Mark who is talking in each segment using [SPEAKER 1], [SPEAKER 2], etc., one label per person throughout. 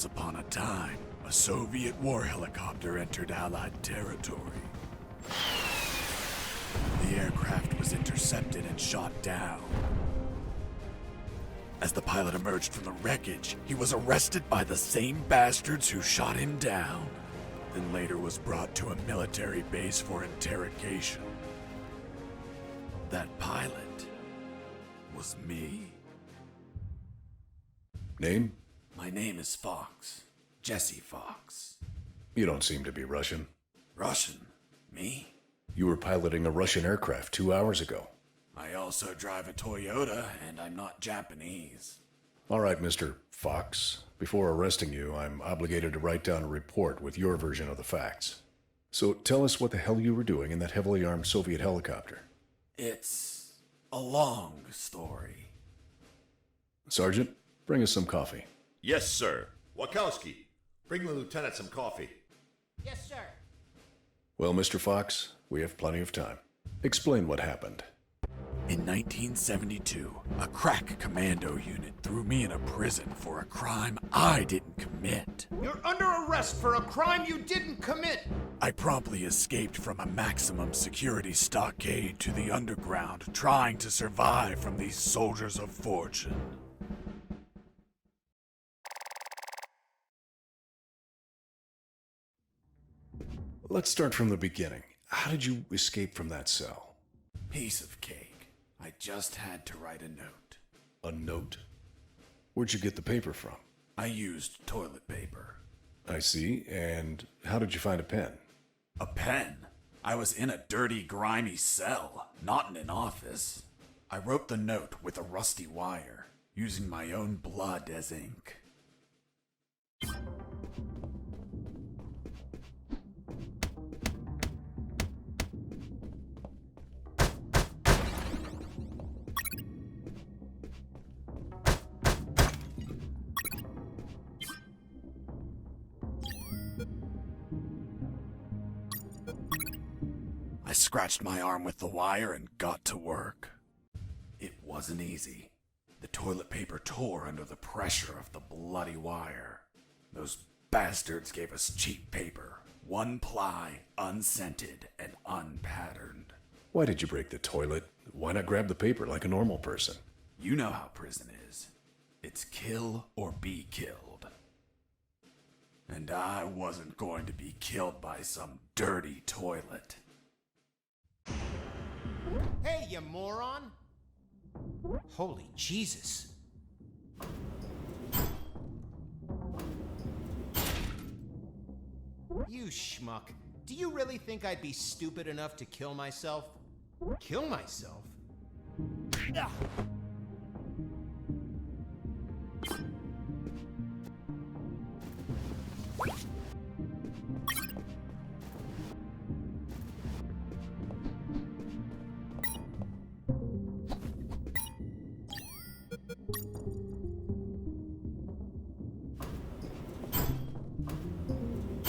[SPEAKER 1] Once upon a time, a Soviet war helicopter entered Allied territory. The aircraft was intercepted and shot down. As the pilot emerged from the wreckage, he was arrested by the same bastards who shot him down, then later was brought to a military base for interrogation. That pilot was me.
[SPEAKER 2] Name?
[SPEAKER 1] My name is Fox. Jesse Fox.
[SPEAKER 2] You don't seem to be Russian.
[SPEAKER 1] Russian? Me?
[SPEAKER 2] You were piloting a Russian aircraft 2 hours ago.
[SPEAKER 1] I also drive a Toyota, and I'm not Japanese.
[SPEAKER 2] All right, Mr. Fox. Before arresting you, I'm obligated to write down a report with your version of the facts. So tell us what the hell you were doing in that heavily armed Soviet helicopter.
[SPEAKER 1] It's a long story.
[SPEAKER 2] Sergeant, bring us some coffee.
[SPEAKER 3] Yes, sir. Wachowski, bring the lieutenant some coffee.
[SPEAKER 4] Yes, sir.
[SPEAKER 2] Well, Mr. Fox, we have plenty of time. Explain what happened.
[SPEAKER 1] In 1972, a crack commando unit threw me in a prison for a crime I didn't commit.
[SPEAKER 4] You're under arrest for a crime you didn't commit.
[SPEAKER 1] I promptly escaped from a maximum security stockade to the underground, trying to survive from these soldiers of fortune.
[SPEAKER 2] Let's start from the beginning. How did you escape from that cell?
[SPEAKER 1] Piece of cake. I just had to write a note.
[SPEAKER 2] A note? Where'd you get the paper from?
[SPEAKER 1] I used toilet paper.
[SPEAKER 2] I see. And how did you find a pen?
[SPEAKER 1] A pen? I was in a dirty, grimy cell, not in an office. I wrote the note with a rusty wire, using my own blood as ink. I scratched my arm with the wire and got to work. It wasn't easy. The toilet paper tore under the pressure of the bloody wire. Those bastards gave us cheap paper, one ply, unscented, and unpatterned.
[SPEAKER 2] Why did you break the toilet? Why not grab the paper like a normal person?
[SPEAKER 1] You know how prison is. It's kill or be killed. And I wasn't going to be killed by some dirty toilet.
[SPEAKER 4] Hey, you moron! Holy Jesus. You schmuck. Do you really think I'd be stupid enough to kill myself? Kill myself? Ugh.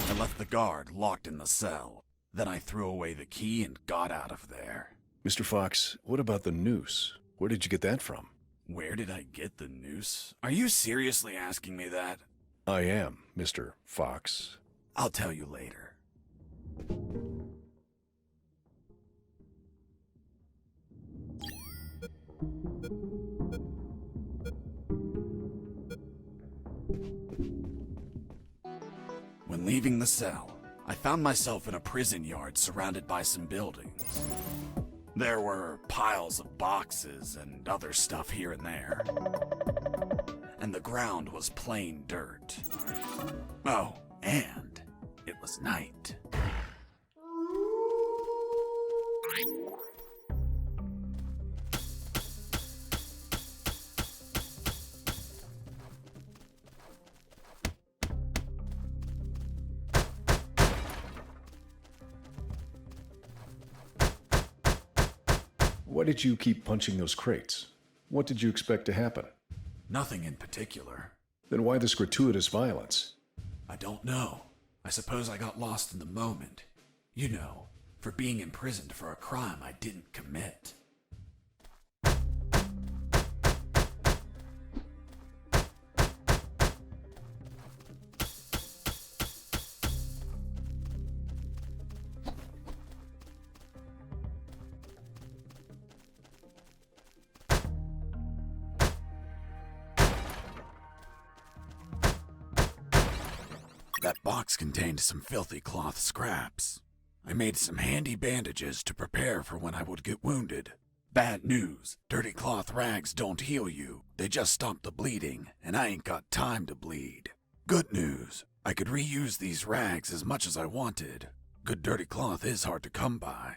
[SPEAKER 1] I left the guard locked in the cell. Then I threw away the key and got out of there.
[SPEAKER 2] Mr. Fox, what about the noose? Where did you get that from?
[SPEAKER 1] Where did I get the noose? Are you seriously asking me that?
[SPEAKER 2] I am, Mr. Fox.
[SPEAKER 1] I'll tell you later. When leaving the cell, I found myself in a prison yard surrounded by some buildings. There were piles of boxes and other stuff here and there. And the ground was plain dirt. Oh, and it was night.
[SPEAKER 2] Why did you keep punching those crates? What did you expect to happen?
[SPEAKER 1] Nothing in particular.
[SPEAKER 2] Then why this gratuitous violence?
[SPEAKER 1] I don't know. I suppose I got lost in the moment. You know, for being imprisoned for a crime I didn't commit. box contained some filthy cloth scraps. I made some handy bandages to prepare for when I would get wounded. Bad news, dirty cloth rags don't heal you. They just stop the bleeding, and I ain't got time to bleed. Good news, I could reuse these rags as much as I wanted. Good dirty cloth is hard to come by.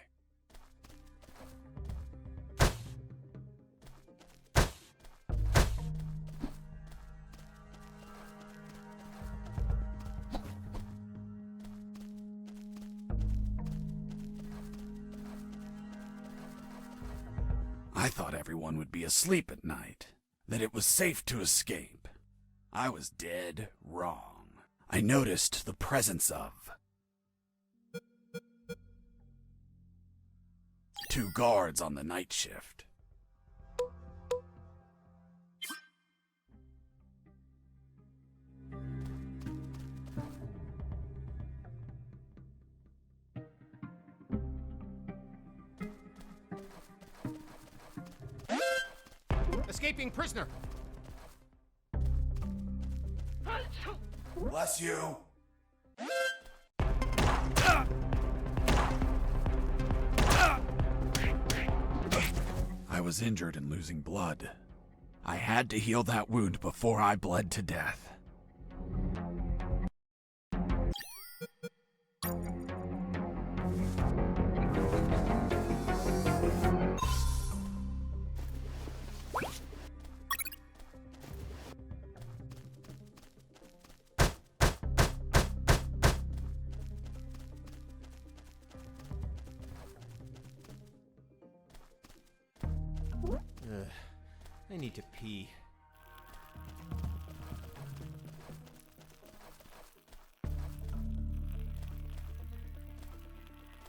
[SPEAKER 1] I thought everyone would be asleep at night, that it was safe to escape. I was dead wrong. I noticed the presence of 2 guards on the night shift.
[SPEAKER 4] Escaping prisoner!
[SPEAKER 1] Bless you. I was injured and losing blood. I had to heal that wound before I bled to death.
[SPEAKER 4] I need to pee.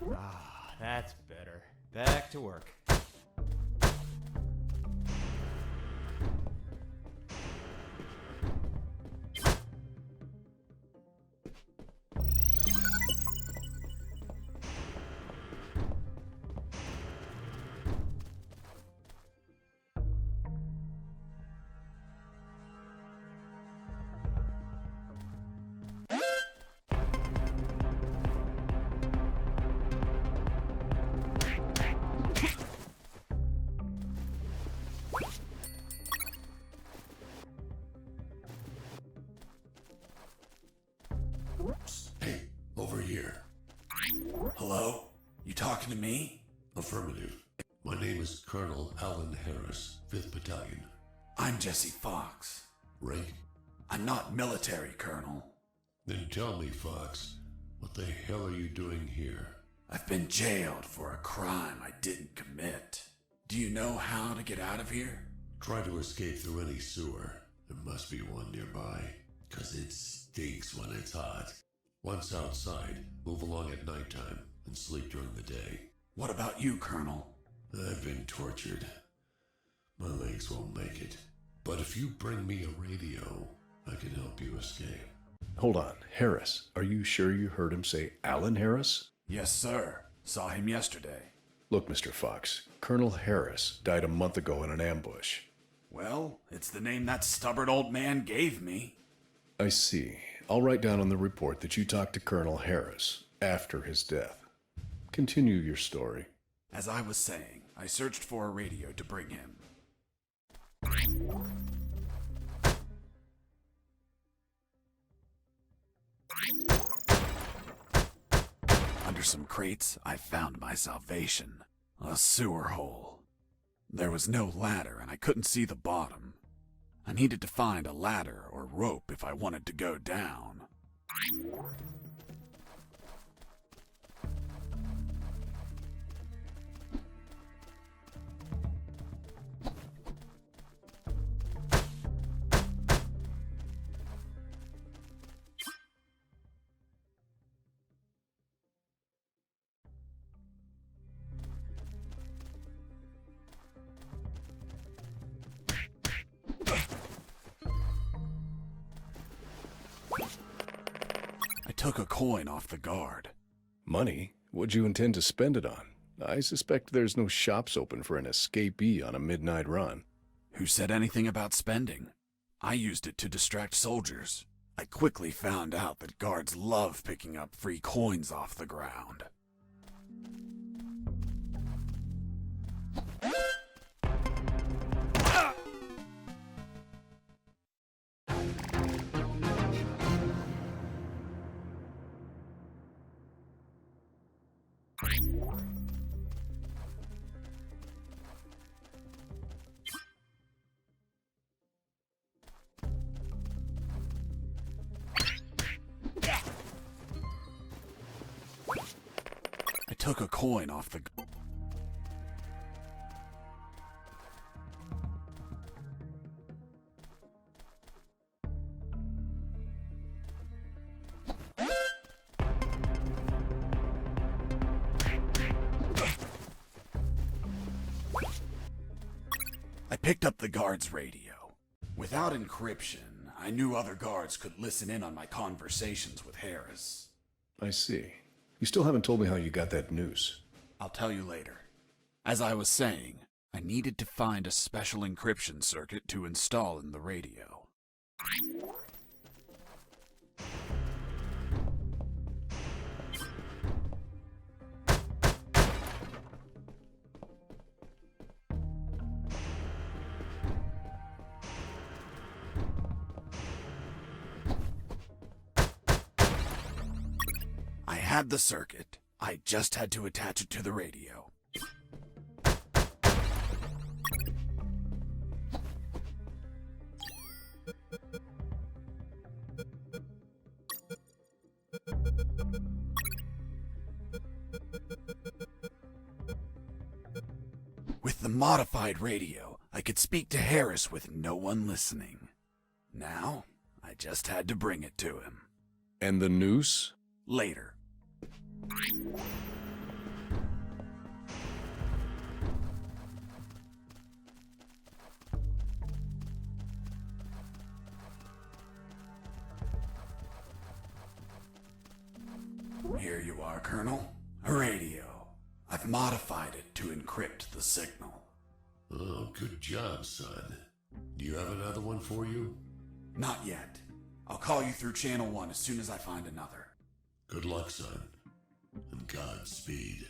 [SPEAKER 4] Ah, that's better. Back to work.
[SPEAKER 5] Hey, over here.
[SPEAKER 1] Hello? You talking to me?
[SPEAKER 5] Affirmative. My name is Colonel Alan Harris, 5th Battalion.
[SPEAKER 1] I'm Jesse Fox.
[SPEAKER 5] Rank?
[SPEAKER 1] I'm not military, Colonel.
[SPEAKER 5] Then tell me, Fox, what the hell are you doing here?
[SPEAKER 1] I've been jailed for a crime I didn't commit. Do you know how to get out of here?
[SPEAKER 5] Try to escape through any sewer. There must be one nearby, 'cause it stinks when it's hot. Once outside, move along at nighttime and sleep during the day.
[SPEAKER 1] What about you, Colonel?
[SPEAKER 5] I've been tortured. My legs won't make it. But if you bring me a radio, I can help you escape.
[SPEAKER 2] Hold on, Harris. Are you sure you heard him say Alan Harris?
[SPEAKER 1] Yes, sir. Saw him yesterday.
[SPEAKER 2] Look, Mr. Fox, Colonel Harris died a month ago in an ambush.
[SPEAKER 1] Well, it's the name that stubborn old man gave me.
[SPEAKER 2] I see. I'll write down on the report that you talked to Colonel Harris after his death. Continue your story.
[SPEAKER 1] As I was saying, I searched for a radio to bring him. Under some crates, I found my salvation. A sewer hole. There was no ladder and I couldn't see the bottom. I needed to find a ladder or rope if I wanted to go down. I took a coin off the guard.
[SPEAKER 2] Money? What'd you intend to spend it on? I suspect there's no shops open for an escapee on a midnight run.
[SPEAKER 1] Who said anything about spending? I used it to distract soldiers. I quickly found out that guards love picking up free coins off the ground. I took a coin off the... I picked up the guard's radio. Without encryption, I knew other guards could listen in on my conversations with Harris.
[SPEAKER 2] I see. You still haven't told me how you got that noose.
[SPEAKER 1] I'll tell you later. As I was saying, I needed to find a special encryption circuit to install in the radio. I had the circuit. I just had to attach it to the radio. With the modified radio, I could speak to Harris with no one listening. Now, I just had to bring it to him.
[SPEAKER 2] And the noose?
[SPEAKER 1] Later. Here you are, Colonel. A radio. I've modified it to encrypt the signal.
[SPEAKER 5] Oh, good job, son. Do you have another one for you?
[SPEAKER 1] Not yet. I'll call you through Channel 1 as soon as I find another.
[SPEAKER 5] Good luck, son. And Godspeed.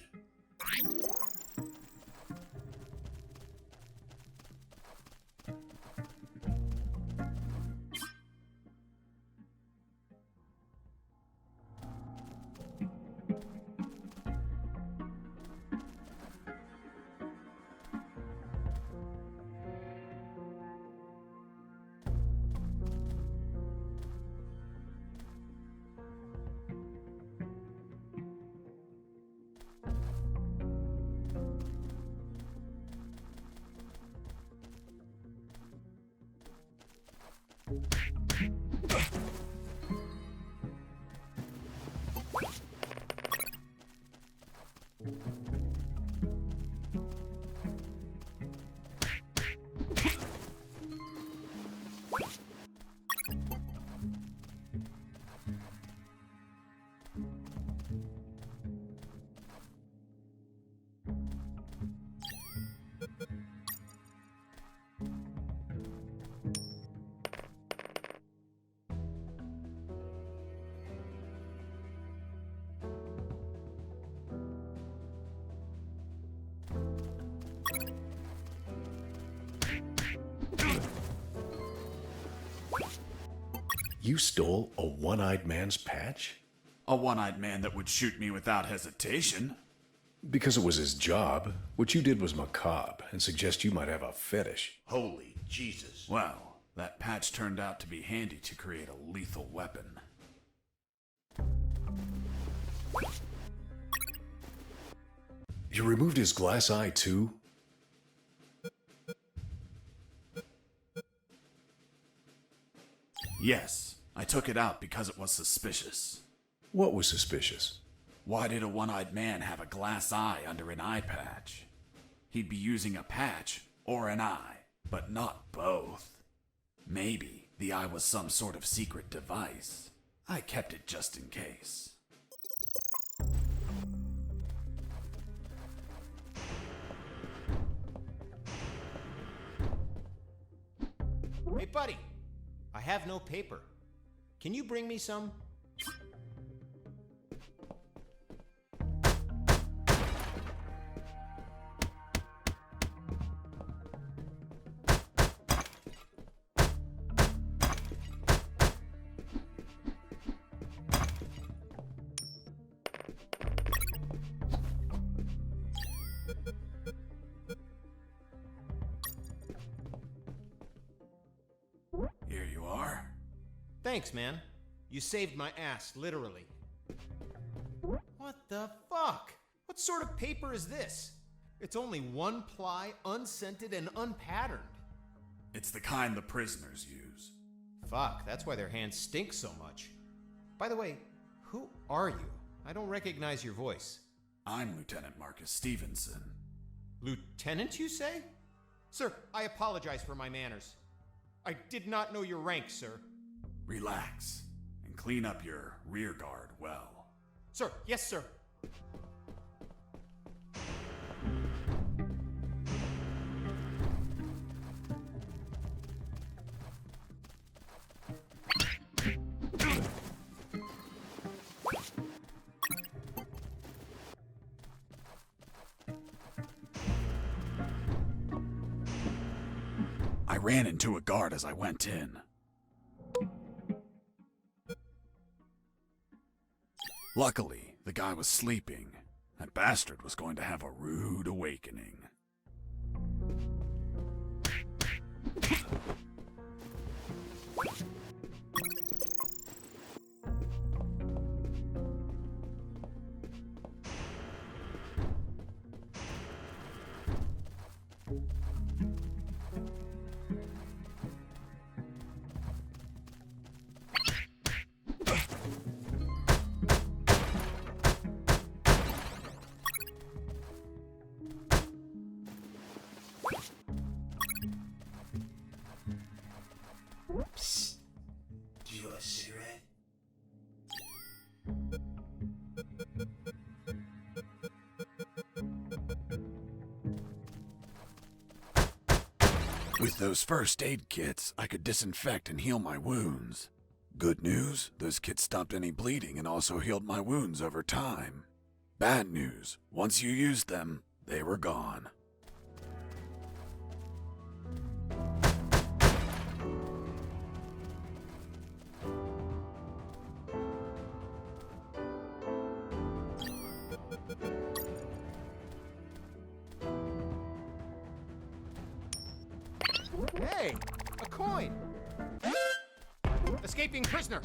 [SPEAKER 2] You stole a one-eyed man's patch?
[SPEAKER 1] A one-eyed man that would shoot me without hesitation.
[SPEAKER 2] Because it was his job. What you did was macabre and suggest you might have a fetish.
[SPEAKER 3] Holy Jesus.
[SPEAKER 1] Well, that patch turned out to be handy to create a lethal weapon.
[SPEAKER 2] You removed his glass eye too?
[SPEAKER 1] Yes, I took it out because it was suspicious.
[SPEAKER 2] What was suspicious?
[SPEAKER 1] Why did a one-eyed man have a glass eye under an eye patch? He'd be using a patch or an eye, but not both. Maybe the eye was some sort of secret device. I kept it just in case.
[SPEAKER 4] Hey, buddy. I have no paper. Can you bring me some?
[SPEAKER 1] Here you are.
[SPEAKER 4] Thanks, man. You saved my ass, literally. What the fuck? What sort of paper is this? It's only one ply, unscented, and unpatterned.
[SPEAKER 1] It's the kind the prisoners use.
[SPEAKER 4] Fuck, that's why their hands stink so much. By the way, who are you? I don't recognize your voice.
[SPEAKER 1] I'm Lieutenant Marcus Stevenson.
[SPEAKER 4] Lieutenant, you say? Sir, I apologize for my manners. I did not know your rank, sir.
[SPEAKER 1] Relax and clean up your rear guard well.
[SPEAKER 4] Sir, yes, sir.
[SPEAKER 1] I ran into a guard as I went in. Luckily, the guy was sleeping. That bastard was going to have a rude awakening.
[SPEAKER 6] Psst. Do you want a cigarette?
[SPEAKER 1] With those first aid kits, I could disinfect and heal my wounds. Good news, those kits stopped any bleeding and also healed my wounds over time. Bad news, once you used them, they were gone.
[SPEAKER 4] Hey, a coin! Escaping prisoner!